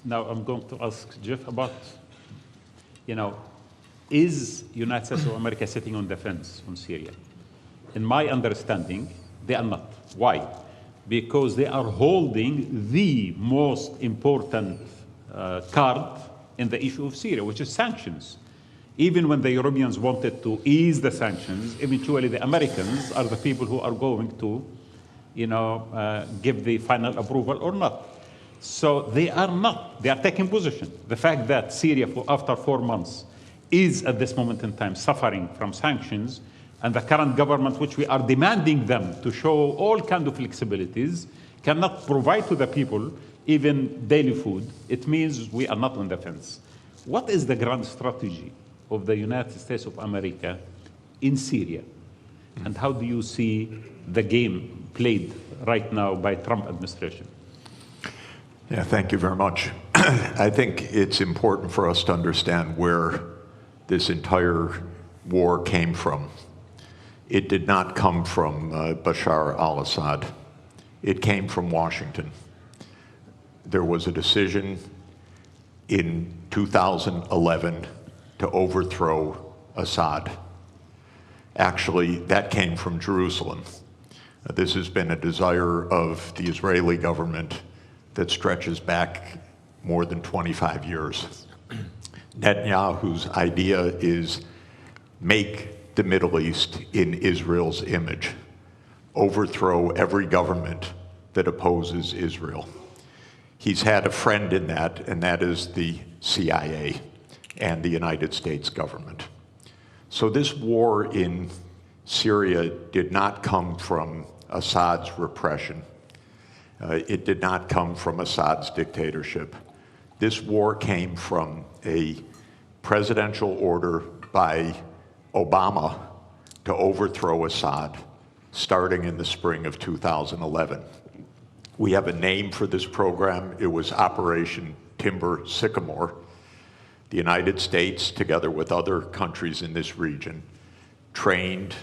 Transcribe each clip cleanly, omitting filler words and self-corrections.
Now I'm going to ask Jeff about, is United States of America sitting on the fence on Syria? In my understanding, they are not. Why? Because they are holding the most important card in the issue of Syria, which is sanctions. Even when the Europeans wanted to ease the sanctions, eventually the Americans are the people who are going to, give the final approval or not. So they are not. They are taking position. The fact that Syria, after 4 months, is at this moment in time suffering from sanctions, and the current government, which we are demanding them to show all kinds of flexibilities, cannot provide to the people even daily food, it means we are not on the fence. What is the grand strategy of the United States of America in Syria? And how do you see the game played right now by Trump administration? Yeah, thank you very much. I think it's important for us to understand where this entire war came from. It did not come from Bashar al-Assad. It came from Washington. There was a decision in 2011 to overthrow Assad. Actually, that came from Jerusalem. This has been a desire of the Israeli government that stretches back more than 25 years. Netanyahu's idea is make the Middle East in Israel's image, overthrow every government that opposes Israel. He's had a friend in that, and that is the CIA and the United States government. So this war in Syria did not come from Assad's repression. It did not come from Assad's dictatorship. This war came from a presidential order by Obama to overthrow Assad, starting in the spring of 2011. We have a name for this program. It was Operation Timber Sycamore. The United States, together with other countries in this region, trained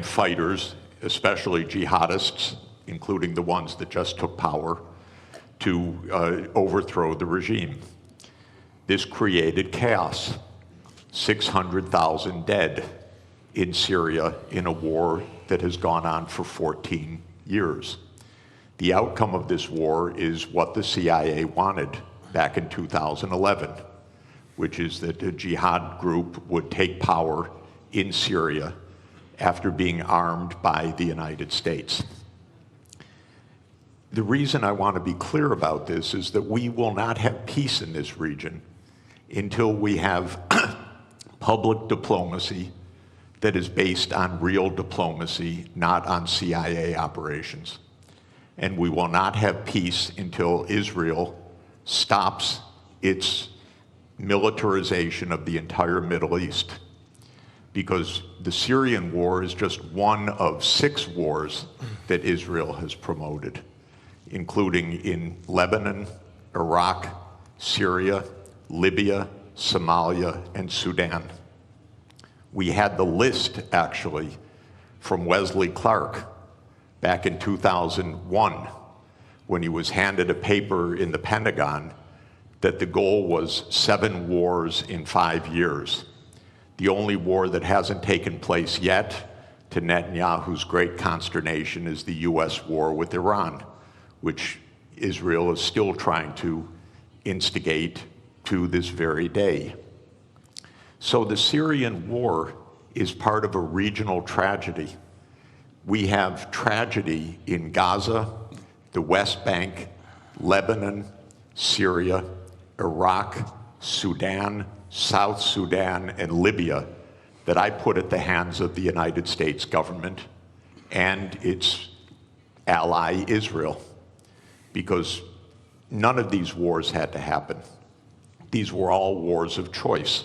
fighters, especially jihadists, including the ones that just took power, to overthrow the regime. This created chaos. 600,000 dead in Syria in a war that has gone on for 14 years. The outcome of this war is what the CIA wanted back in 2011, which is that a jihad group would take power in Syria after being armed by the United States. The reason I want to be clear about this is that we will not have peace in this region until we have public diplomacy that is based on real diplomacy, not on CIA operations. And we will not have peace until Israel stops its militarization of the entire Middle East. Because the Syrian war is just one of 6 wars that Israel has promoted, including in Lebanon, Iraq, Syria, Libya, Somalia, and Sudan. We had the list, actually, from Wesley Clark back in 2001, when he was handed a paper in the Pentagon that the goal was 7 wars in 5 years. The only war that hasn't taken place yet, to Netanyahu's great consternation, is the US war with Iran, which Israel is still trying to instigate to this very day. So the Syrian war is part of a regional tragedy. We have tragedy in Gaza, the West Bank, Lebanon, Syria, Iraq, Sudan, South Sudan, and Libya that I put at the hands of the United States government and its ally Israel, because none of these wars had to happen. These were all wars of choice.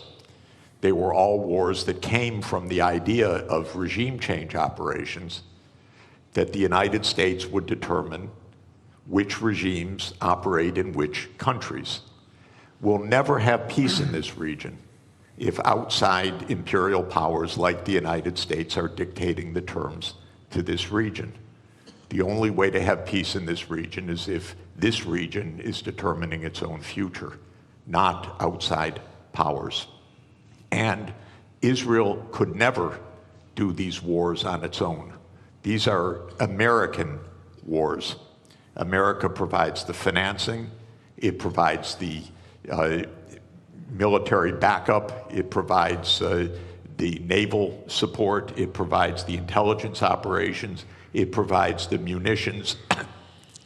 They were all wars that came from the idea of regime change operations, that the United States would determine which regimes operate in which countries. We'll never have peace in this region if outside imperial powers like the United States are dictating the terms to this region. The only way to have peace in this region is if This region is determining its own future, not outside powers. And Israel could never do these wars on its own. These are American wars. America provides the financing, it provides the military backup, it provides the naval support, it provides the intelligence operations, it provides the munitions.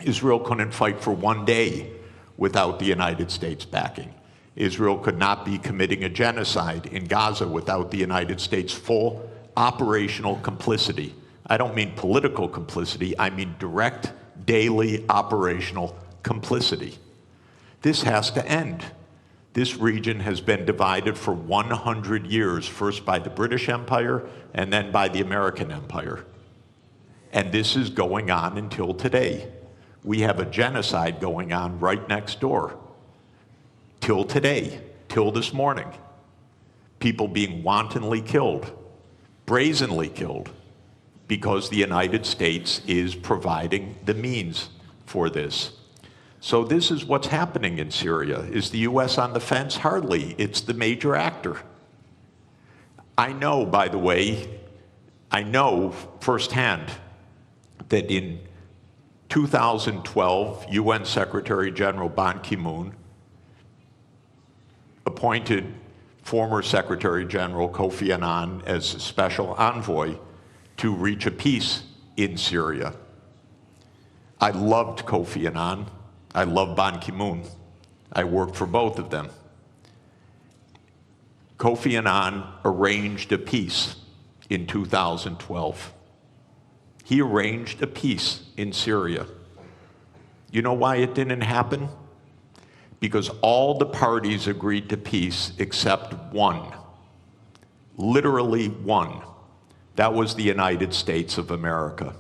Israel couldn't fight for one day without the United States backing. Israel could not be committing a genocide in Gaza without the United States' full operational complicity. I don't mean political complicity, I mean direct, daily operational complicity. This has to end. This region has been divided for 100 years, first by the British Empire and then by the American Empire. And this is going on until today. We have a genocide going on right next door. Till today, till this morning. People being wantonly killed, brazenly killed, because the United States is providing the means for this. So this is what's happening in Syria. Is the US on the fence? Hardly. It's the major actor. I know, by the way, I know firsthand that in 2012, UN Secretary General Ban Ki-moon appointed former Secretary General Kofi Annan as special envoy to reach a peace in Syria. I loved Kofi Annan. I love Ban Ki-moon. I worked for both of them. Kofi Annan arranged a peace in 2012. He arranged a peace in Syria. You know why it didn't happen? Because all the parties agreed to peace except one. Literally one. That was the United States of America.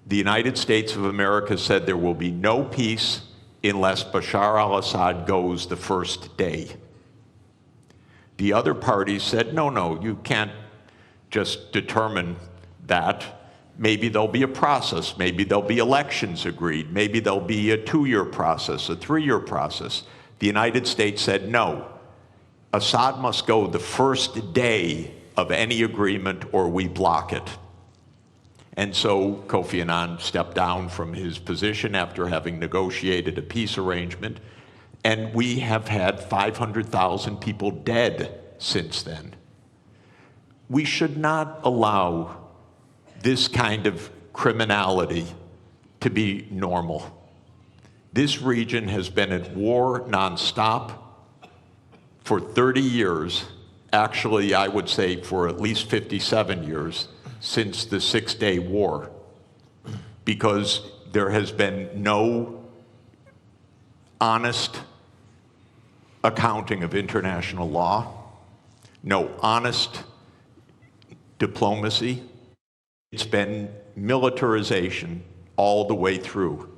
The United States of America said there will be no peace unless Bashar al-Assad goes the first day. The other parties said, no, you can't just determine that. Maybe there'll be a process, maybe there'll be elections agreed, maybe there'll be a 2-year process, a 3-year process. The United States said, no, Assad must go the first day of any agreement or we block it. And so Kofi Annan stepped down from his position after having negotiated a peace arrangement, and we have had 500,000 people dead since then. We should not allow this kind of criminality to be normal. This region has been at war nonstop for 30 years. Actually, I would say for at least 57 years since the Six-Day War, because there has been no honest accounting of international law, no honest diplomacy. It's been militarization all the way through.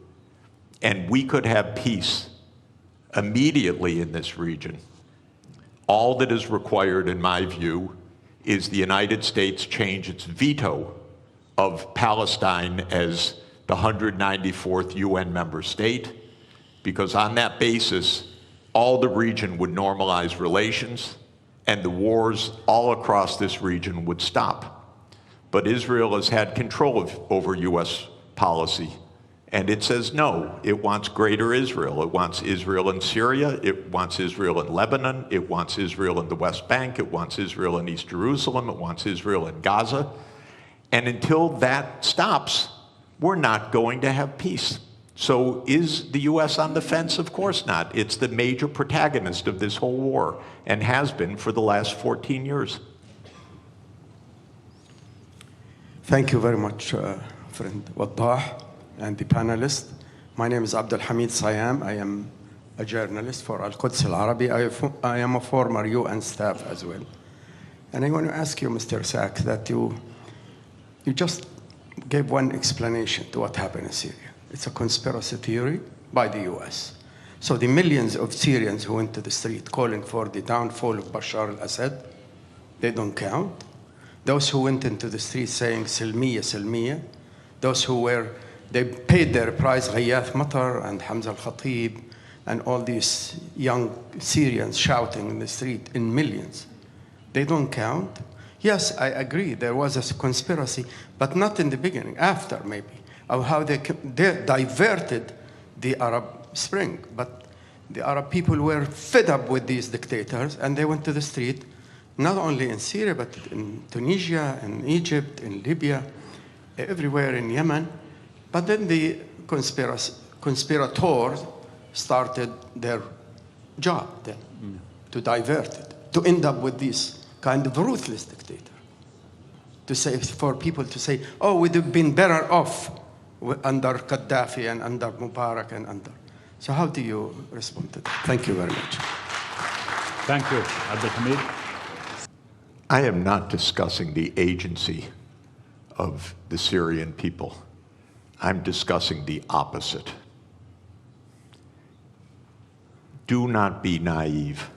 And we could have peace immediately in this region. All that is required, in my view, is the United States change its veto of Palestine as the 194th UN member state, because on that basis, all the region would normalize relations and the wars all across this region would stop. But Israel has had control over US policy, and it says no. It wants greater Israel. It wants Israel in Syria. It wants Israel in Lebanon. It wants Israel in the West Bank. It wants Israel in East Jerusalem. It wants Israel in Gaza. And until that stops, we're not going to have peace. So is the US on the fence? Of course not. It's the major protagonist of this whole war and has been for the last 14 years. Thank you very much, friend Wadah and the panelists. My name is Abdul Hamid Sayam. I am a journalist for Al-Quds Al-Arabi. I am a former UN staff as well. And I want to ask you, Mr. Sachs, that you just gave one explanation to what happened in Syria. It's a conspiracy theory by the US. So the millions of Syrians who went to the street calling for the downfall of Bashar al-Assad, they don't count. Those who went into the street saying Silmiya, Silmiya, those who were They paid their price, Ghayath Matar and Hamza al-Khatib, and all these young Syrians shouting in the street in millions. They don't count. Yes, I agree, there was a conspiracy, but not in the beginning, after maybe, of how they diverted the Arab Spring. But the Arab people were fed up with these dictators, and they went to the street, not only in Syria, but in Tunisia, in Egypt, in Libya, everywhere in Yemen. But then the conspirators started their job then, to divert it, to end up with this kind of ruthless dictator. To say, for people to say, oh, we'd have been better off under Gaddafi and under Mubarak and under. So how do you respond to that? Thank you very much. Thank you, Abdul Hamid. I am not discussing the agency of the Syrian people. I'm discussing the opposite. Do not be naive.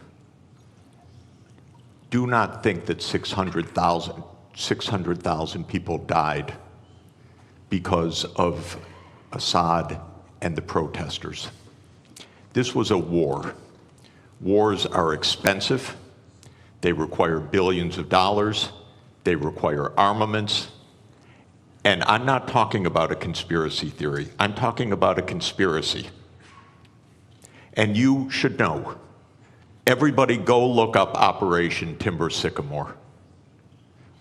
Do not think that 600,000 people died because of Assad and the protesters. This was a war. Wars are expensive. They require billions of dollars. They require armaments. And I'm not talking about a conspiracy theory. I'm talking about a conspiracy. And you should know. Everybody go look up Operation Timber Sycamore.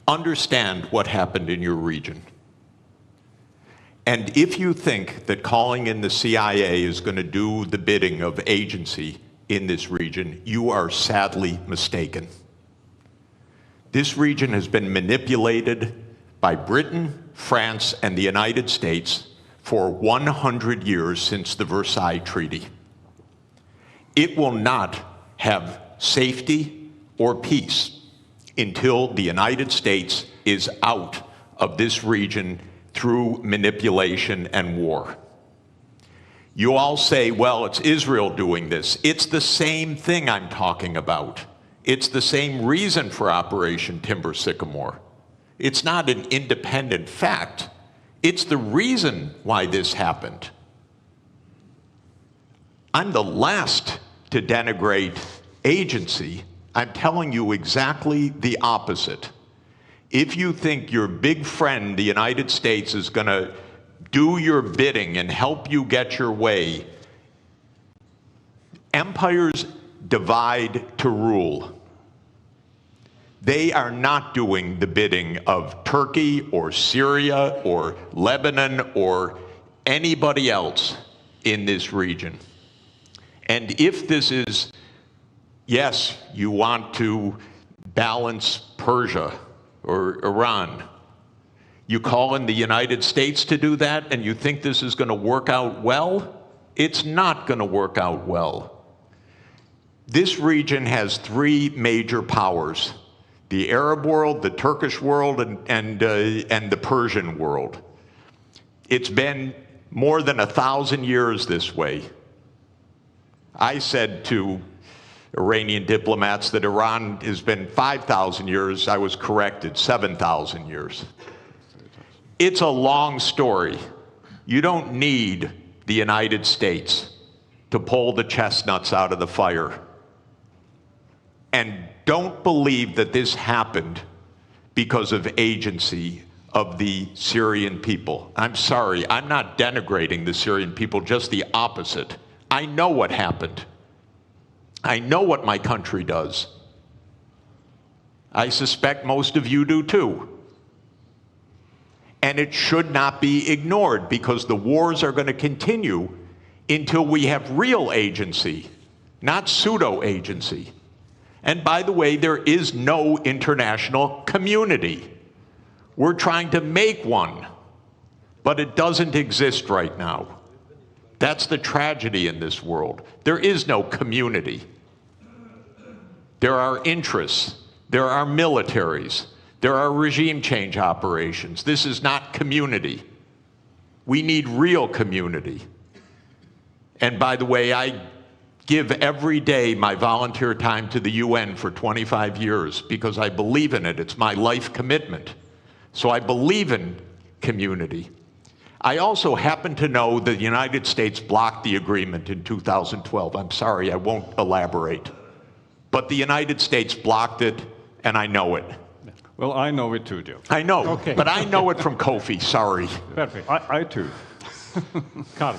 Understand what happened in your region. And if you think that calling in the CIA is going to do the bidding of agency in this region, you are sadly mistaken. This region has been manipulated by Britain, France, and the United States for 100 years since the Versailles Treaty. It will not have safety or peace until the United States is out of this region through manipulation and war. You all say, well, it's Israel doing this. It's the same thing I'm talking about. It's the same reason for Operation Timber Sycamore. It's not an independent fact. It's the reason why this happened. I'm the last to denigrate agency. I'm telling you exactly the opposite. If you think your big friend, the United States, is going to do your bidding and help you get your way, empires divide to rule. They are not doing the bidding of Turkey or Syria or Lebanon or anybody else in this region. And if this is, yes, you want to balance Persia or Iran, you call in the United States to do that, and you think this is going to work out well? It's not going to work out well. This region has three major powers: the Arab world, the Turkish world, and the Persian world. It's been more than 1,000 years this way. I said to Iranian diplomats that Iran has been 5,000 years. I was corrected, 7,000 years. It's a long story. You don't need the United States to pull the chestnuts out of the fire. And don't believe that this happened because of agency of the Syrian people. I'm sorry, I'm not denigrating the Syrian people, just the opposite. I know what happened. I know what my country does. I suspect most of you do too. And it should not be ignored, because the wars are going to continue until we have real agency, not pseudo-agency. And by the way, there is no international community. We're trying to make one, but it doesn't exist right now. That's the tragedy in this world. There is no community. There are interests. There are militaries. There are regime change operations. This is not community. We need real community. And by the way, I give every day my volunteer time to the UN for 25 years because I believe in it. It's my life commitment. So I believe in community. I also happen to know that the United States blocked the agreement in 2012. I'm sorry, I won't elaborate. But the United States blocked it, and I know it. Well, I know it too, Joe. I know, Okay. but I know it from Kofi, sorry. Perfect. I too. Carl.